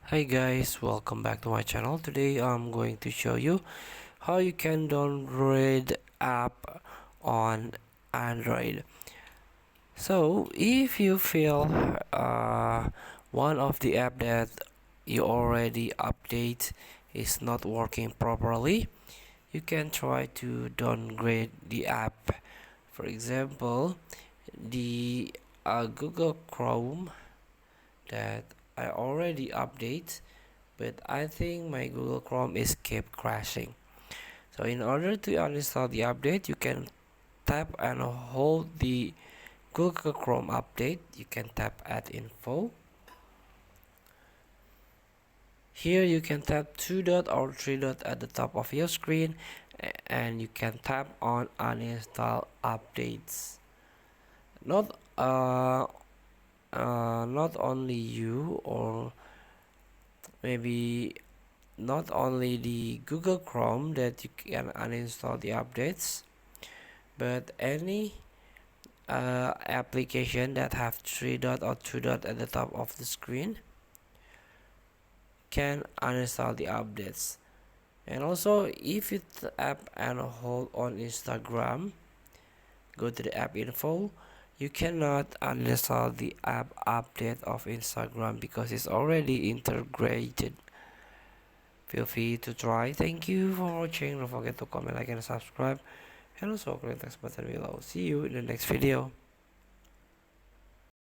Hi guys, welcome back to my channel. Today I'm going to show you how you can downgrade app on Android. So if you feel one of the app that you already update is not working properly, you can try to downgrade the app. For example, the Google Chrome that I already update, but I think my Google Chrome is keep crashing. So in order to uninstall the update, you can tap and hold the Google Chrome update. You can tap add info. Here you can tap 2 dot or 3 dot at the top of your screen, and you can tap on uninstall updates. Not not only you, or maybe not only the Google Chrome that you can uninstall the updates, but any application that have 3 dot or 2 dot at the top of the screen can uninstall the updates. And also, if you tap and hold on Instagram, go to the app info, you cannot uninstall the app update of Instagram because it's already integrated. Feel free to try. Thank you for watching. Don't forget to comment, like, and subscribe, and also click the text button below. See you in the next video.